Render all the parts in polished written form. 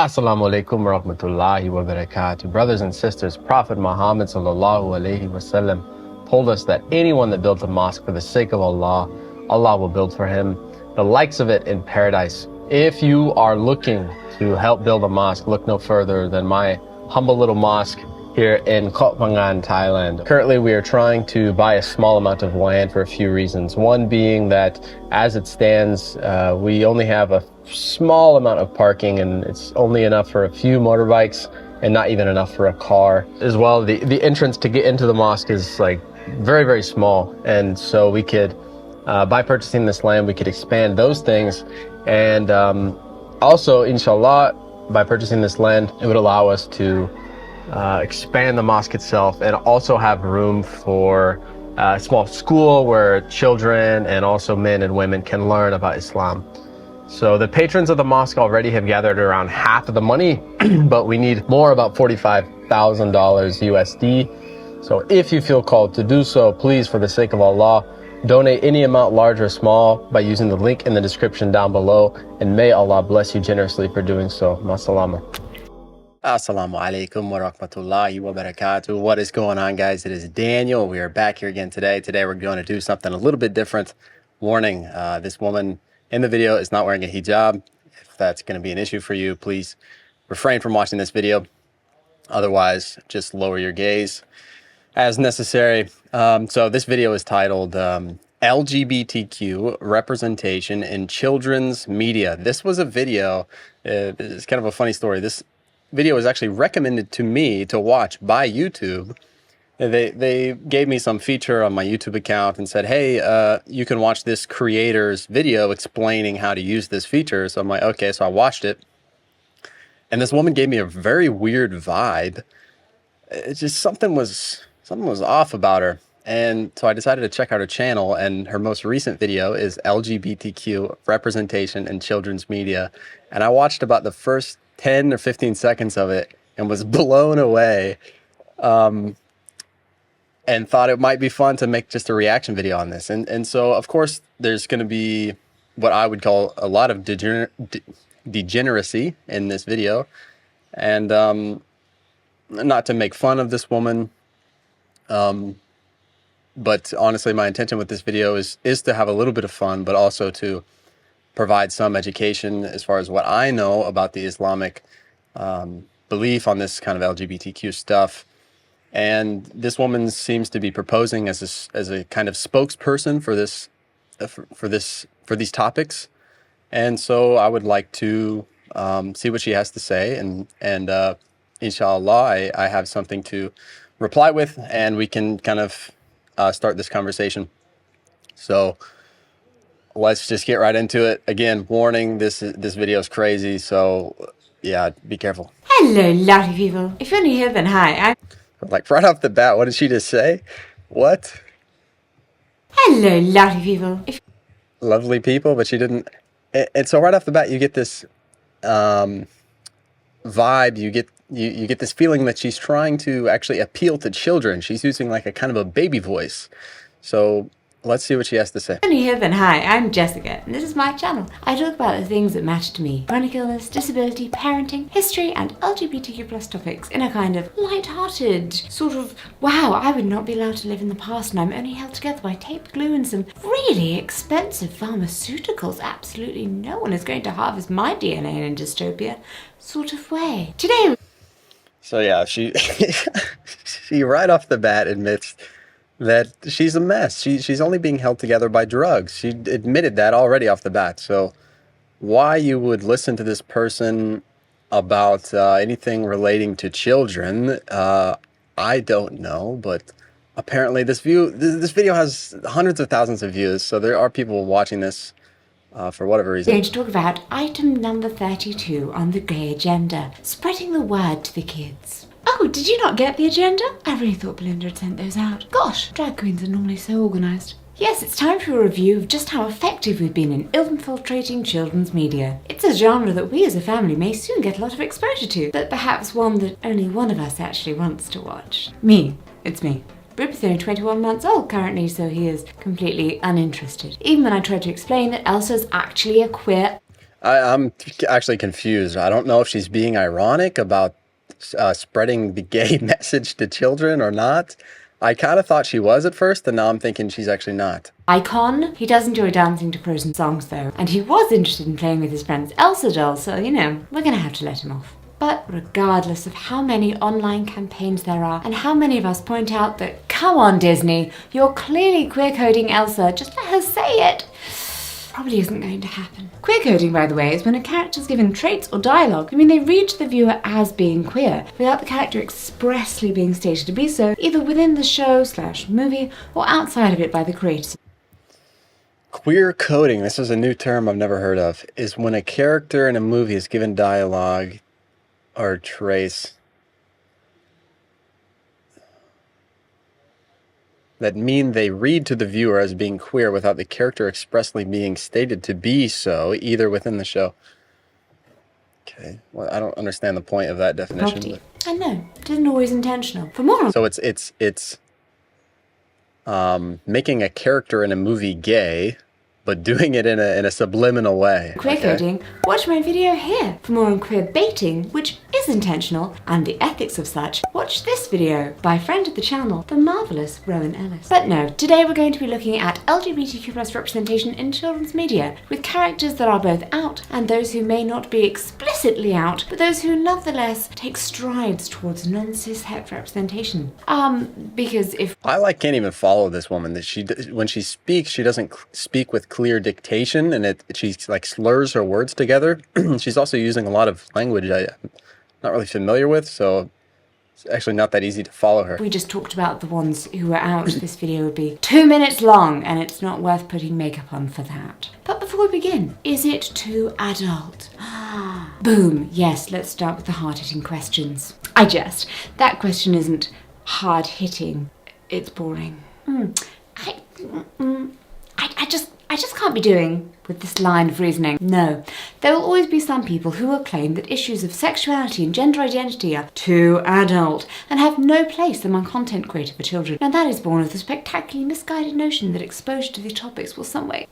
Assalamu alaikum wa rahmatullahi wa barakatuh. Brothers and sisters, Prophet Muhammad sallallahu alaihi wasallam told us that anyone that builds a mosque for the sake of Allah, Allah will build for him the likes of it in paradise. If you are looking to help build a mosque, look no further than my humble little mosque here in Koh Phangan, Thailand. Currently, we are trying to buy a small amount of land for a few reasons. One being that as it stands, we only have a small amount of parking and it's only enough for a few motorbikes and not even enough for a car. As well, the entrance to get into the mosque is like very, very small. And so we could, by purchasing this land, we could expand those things. And also, inshallah, by purchasing this land, it would allow us to expand the mosque itself and also have room for a small school where children and also men and women can learn about Islam. So the patrons of the mosque already have gathered around half of the money, but we need more, about $45,000 USD. So if you feel called to do so, please, for the sake of Allah, donate any amount, large or small, by using the link in the description down below, and may Allah bless you generously for doing so. Masalama. Assalamu alaikum wa rahmatullahi wa barakatuh. What is going on, guys? It is Daniel. We are back here again today. Today we're going to do something a little bit different. Warning, this woman in the video is not wearing a hijab. If that's going to be an issue for you, please refrain from watching this video. Otherwise, just lower your gaze as necessary. So this video is titled LGBTQ Representation in Children's Media. This was a video, it's kind of a funny story. This video was actually recommended to me to watch by YouTube. They gave me some feature on my YouTube account and said, hey, you can watch this creator's video explaining how to use this feature. So I'm like, okay, so I watched it. And this woman gave me a very weird vibe. It's just something was off about her. And so I decided to check out her channel, and her most recent video is LGBTQ Representation in Children's Media. And I watched about the first 10 or 15 seconds of it and was blown away. And thought it might be fun to make just a reaction video on this. And so, of course, there's going to be what I would call a lot of degeneracy in this video. And not to make fun of this woman, but honestly, my intention with this video is to have a little bit of fun, but also to provide some education as far as what I know about the Islamic belief on this kind of LGBTQ stuff. And this woman seems to be proposing as a kind of spokesperson for this for these topics, and so I would like to see what she has to say, and inshallah, I have something to reply with, and we can kind of start this conversation. So let's just get right into it. Again, warning: this video is crazy, so yeah, be careful. Hello, lovely people. If you're new here, then hi. Like right off the bat, what did she just say? What? Hello, lovely people. Lovely people, but she didn't. And so right off the bat, you get this vibe. You get this feeling that she's trying to actually appeal to children. She's using like a kind of a baby voice. So let's see what she has to say. If you're new here, then hi. I'm Jessica, and this is my channel. I talk about the things that matter to me: chronic illness, disability, parenting, history, and LGBTQ+ topics in a kind of light-hearted sort of, wow, I would not be allowed to live in the past, and I'm only held together by tape glue and some really expensive pharmaceuticals. Absolutely no one is going to harvest my DNA in a dystopia sort of way. Today. So yeah, she right off the bat admits that she's a mess. She's only being held together by drugs. She admitted that already off the bat. So why you would listen to this person about anything relating to children, I don't know. But apparently this video has hundreds of thousands of views. So there are people watching this for whatever reason. We're going to talk about item number 32 on the grey agenda: spreading the word to the kids. Oh, did you not get the agenda? I really thought Belinda had sent those out. Gosh, drag queens are normally so organised. Yes, it's time for a review of just how effective we've been in infiltrating children's media. It's a genre that we as a family may soon get a lot of exposure to, but perhaps one that only one of us actually wants to watch. Me. It's me. Rupert's only 21 months old currently, so he is completely uninterested. Even when I tried to explain that Elsa's actually a queer... I'm actually confused. I don't know if she's being ironic about spreading the gay message to children or not. I kind of thought she was at first, and now I'm thinking she's actually not. Icon. He does enjoy dancing to Frozen songs though, and he was interested in playing with his friend's Elsa doll, so you know, we're gonna have to let him off. But regardless of how many online campaigns there are, and how many of us point out that, come on Disney, you're clearly queer coding Elsa, just let her say it, probably isn't going to happen. Queer coding, by the way, is when a character is given traits or dialogue. I mean, they read to the viewer as being queer, without the character expressly being stated to be so, either within the show/movie or outside of it by the creators. Queer coding, this is a new term I've never heard of, is when a character in a movie is given dialogue or traits that mean they read to the viewer as being queer without the character expressly being stated to be so, either within the show. Okay, well, I don't understand the point of that definition. I know, it isn't always intentional. For more on... So it's making a character in a movie gay, but doing it in a subliminal way. queer coding, watch my video here. For more on queer baiting, which is intentional, and the ethics of such, watch this video by friend of the channel, the marvellous Rowan Ellis. But no, today we're going to be looking at LGBTQ+ representation in children's media, with characters that are both out, and those who may not be explicitly out, but those who nonetheless take strides towards non-cis het representation. Because if... I can't even follow this woman. That when she speaks, she doesn't speak with clear dictation, and she like slurs her words together. She's also using a lot of language I'm not really familiar with, so it's actually not that easy to follow her. We just talked about the ones who were out. This video would be 2 minutes long, and it's not worth putting makeup on for that. But before we begin, is it too adult? Boom. Yes, let's start with the hard-hitting questions. I jest. That question isn't hard-hitting. It's boring. I just can't be doing with this line of reasoning. No, there will always be some people who will claim that issues of sexuality and gender identity are too adult and have no place among content created for children. And that is born of the spectacularly misguided notion that exposure to these topics will some way,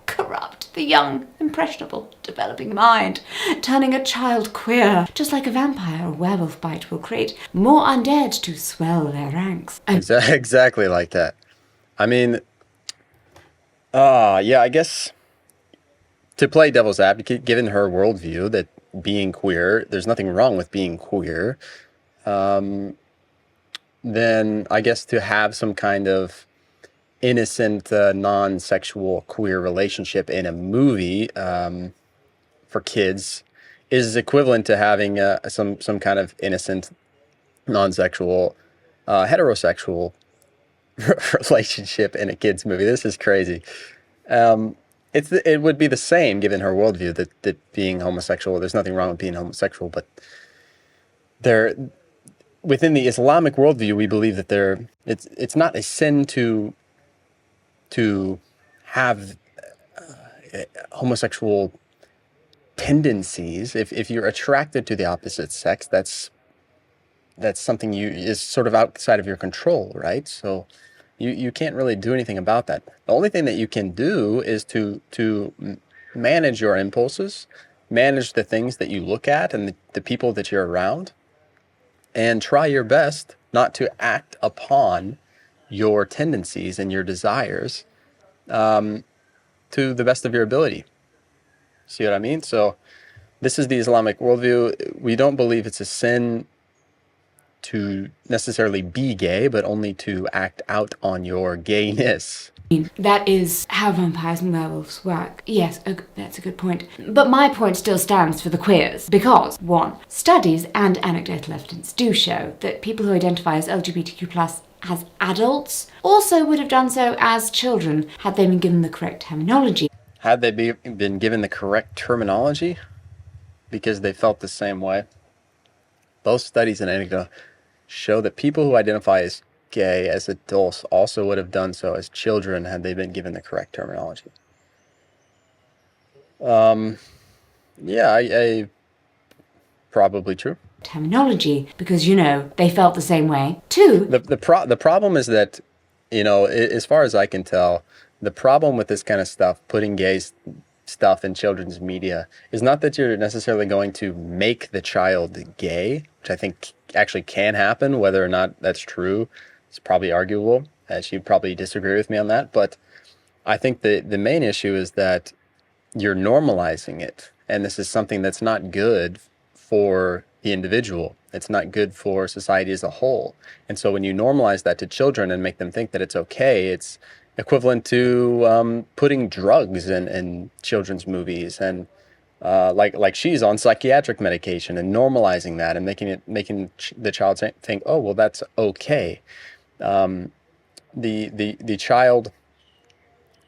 corrupt the young, impressionable, developing mind, turning a child queer, just like a vampire or werewolf bite will create more undead to swell their ranks. Exactly like that. I mean... yeah, I guess to play devil's advocate, given her worldview that being queer, there's nothing wrong with being queer, then I guess to have some kind of innocent, non-sexual queer relationship in a movie for kids is equivalent to having some kind of innocent, non-sexual, heterosexual relationship in a kid's movie. This is crazy. It would be the same given her worldview that being homosexual, there's nothing wrong with being homosexual, but within the Islamic worldview, we believe that it's not a sin to have homosexual tendencies. If you're attracted to the opposite sex, that's something is sort of outside of your control, right? So you can't really do anything about that. The only thing that you can do is to manage your impulses, manage the things that you look at and the people that you're around, and try your best not to act upon your tendencies and your desires to the best of your ability. See what I mean? So this is the Islamic worldview. We don't believe it's a sin to necessarily be gay, but only to act out on your gayness. That is how vampires and werewolves work. Yes, that's a good point. But my point still stands for the queers. Because, 1, studies and anecdotal evidence do show that people who identify as LGBTQ+ as adults also would have done so as children had they been given the correct terminology. Had they been given the correct terminology? Because they felt the same way. Both studies and anecdote show that people who identify as gay as adults also would have done so as children had they been given the correct terminology. Yeah, I probably true. Terminology, because, they felt the same way. 2, the problem is that, as far as I can tell, the problem with this kind of stuff, putting gays stuff in children's media is not that you're necessarily going to make the child gay, which I think actually can happen. Whether or not that's true is probably arguable, as you'd probably disagree with me on that. But I think the main issue is that you're normalizing it. And this is something that's not good for the individual. It's not good for society as a whole. And so when you normalize that to children and make them think that it's okay, it's equivalent to putting drugs in children's movies, and like she's on psychiatric medication, and normalizing that and making the child think, oh, well, that's okay. The child,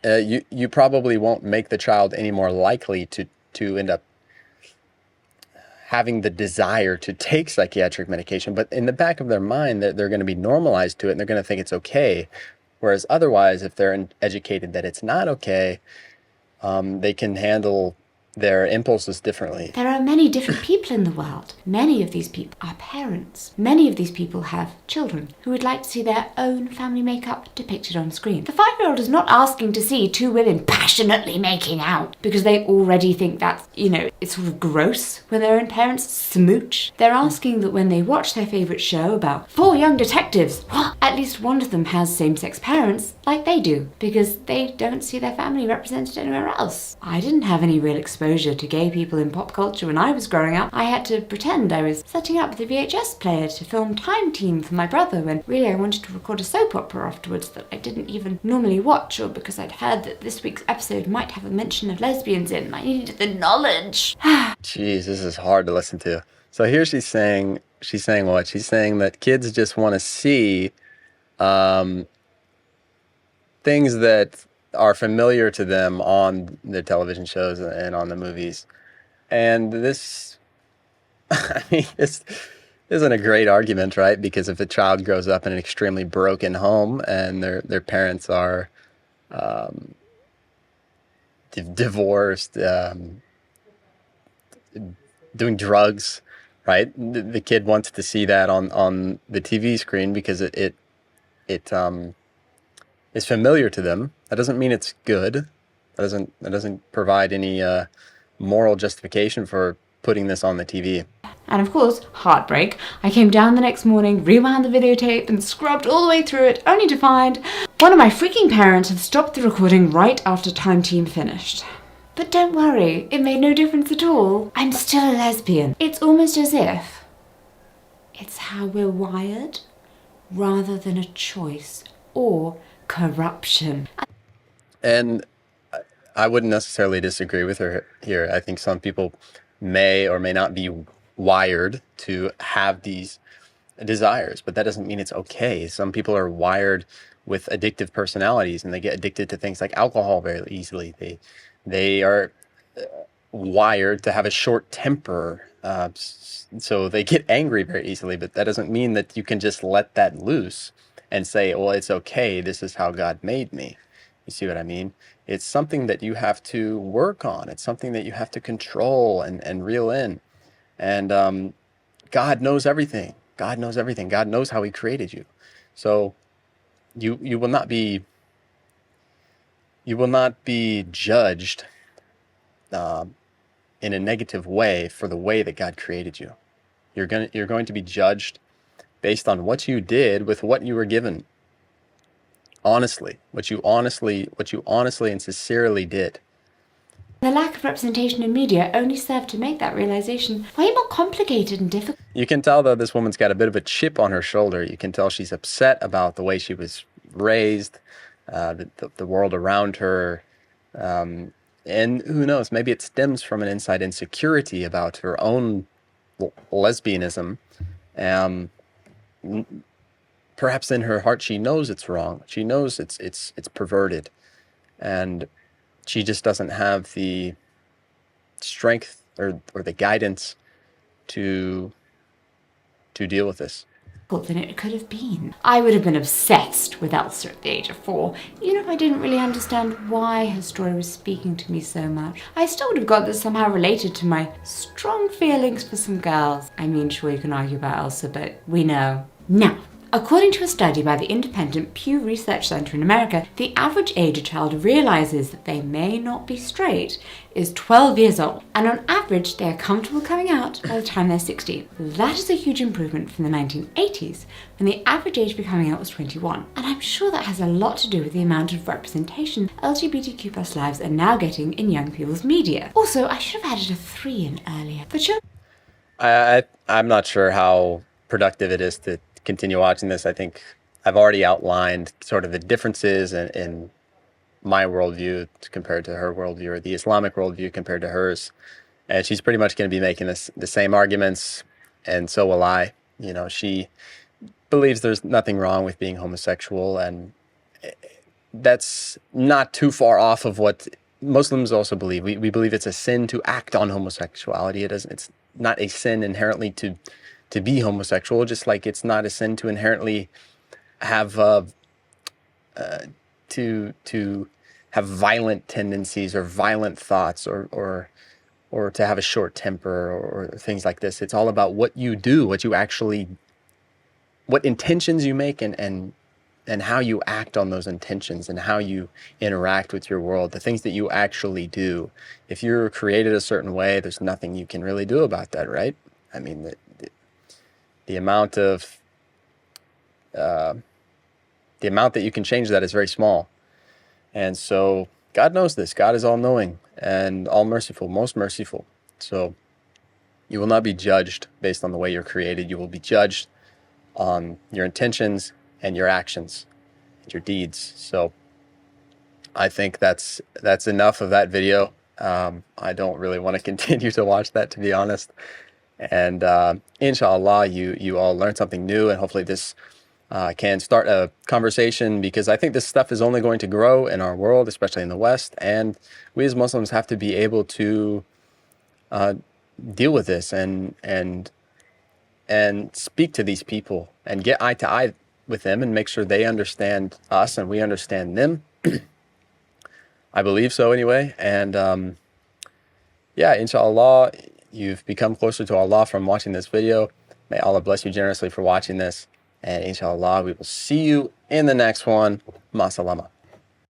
you probably won't make the child any more likely to end up having the desire to take psychiatric medication, but in the back of their mind, they're going to be normalized to it, and they're going to think it's okay. Whereas otherwise, if they're educated that it's not okay, they can handle their impulses differently. There are many different people in the world. Many of these people are parents. Many of these people have children who would like to see their own family makeup depicted on screen. The 5-year-old is not asking to see two women passionately making out because they already think that's, it's sort of gross when their own parents smooch. They're asking that when they watch their favourite show about 4 young detectives, at least one of them has same-sex parents like they do, because they don't see their family represented anywhere else. I didn't have any real exposure to gay people in pop culture when I was growing up. I had to pretend I was setting up the VHS player to film Time Team for my brother, when really I wanted to record a soap opera afterwards that I didn't even normally watch, or because I'd heard that this week's episode might have a mention of lesbians in. I needed the knowledge. Jeez, this is hard to listen to. So here she's saying what? She's saying that kids just want to see things that are familiar to them on the television shows and on the movies. And this, I mean, this isn't a great argument, right? Because if a child grows up in an extremely broken home and their parents are divorced, doing drugs, right? The kid wants to see that on the TV screen because it is familiar to them. That doesn't mean it's good. That doesn't provide any moral justification for putting this on the TV. And of course, heartbreak. I came down the next morning, rewound the videotape, and scrubbed all the way through it, only to find one of my freaking parents had stopped the recording right after Time Team finished. But don't worry, it made no difference at all. I'm still a lesbian. It's almost as if it's how we're wired, rather than a choice or corruption. And I wouldn't necessarily disagree with her here. I think some people may or may not be wired to have these desires, but that doesn't mean it's okay. Some people are wired with addictive personalities, and they get addicted to things like alcohol very easily. They are wired to have a short temper, so they get angry very easily, but that doesn't mean that you can just let that loose and say, well, it's okay, this is how God made me. You see what I mean? It's something that you have to work on. It's something that you have to control and reel in. And God knows everything. God knows everything. God knows how he created you. So you will not be judged in a negative way for the way that God created you. You're going to be judged based on what you did with what you were given. Honestly, what you honestly and sincerely did. The lack of representation in media only served to make that realization way more complicated and difficult. You can tell, though, this woman's got a bit of a chip on her shoulder. You can tell she's upset about the way she was raised, the world around her, and who knows, maybe it stems from an inside insecurity about her own lesbianism. Perhaps in her heart she knows it's wrong. She knows it's perverted, and she just doesn't have the strength or the guidance to deal with this. Than it could have been. I would have been obsessed with Elsa at the age of 4, even if I didn't really understand why her story was speaking to me so much. I still would have got this somehow related to my strong feelings for some girls. I mean, sure, you can argue about Elsa, but we know. Now, According to a study by the independent Pew Research Center in America, the average age a child realizes that they may not be straight is 12 years old, and on average they are comfortable coming out by the time they're 16. That is a huge improvement from the 1980s, when the average age for coming out was 21, and I'm sure that has a lot to do with the amount of representation LGBTQ+ lives are now getting in young people's media. Also, I should have added a 3 in earlier. For children, I'm not sure how productive it is to continue watching this. I think I've already outlined sort of the differences in my worldview compared to her worldview, or the Islamic worldview compared to hers. And she's pretty much going to be making the same arguments, and so will I. You know, she believes there's nothing wrong with being homosexual, and that's not too far off of what Muslims also believe. We believe it's a sin to act on homosexuality. It's not a sin inherently to be homosexual, just like it's not a sin to inherently have to have violent tendencies or violent thoughts, or to have a short temper, or things like this. It's all about what you do, what intentions you make, and how you act on those intentions, and how you interact with your world, the things that you actually do. If you're created a certain way, there's nothing you can really do about that, right? I mean, the amount that you can change that is very small. And so God knows this. God is all-knowing and all-merciful, most merciful. So you will not be judged based on the way you're created. You will be judged on your intentions and your actions and your deeds. So I think that's enough of that video. I don't really want to continue to watch that, to be honest. And inshallah, you all learned something new, and hopefully this can start a conversation, because I think this stuff is only going to grow in our world, especially in the West. And we as Muslims have to be able to deal with this and speak to these people and get eye to eye with them and make sure they understand us and we understand them. I believe so anyway. And yeah, inshallah, you've become closer to Allah from watching this video. May Allah bless you generously for watching this. And inshallah, we will see you in the next one. Ma salama.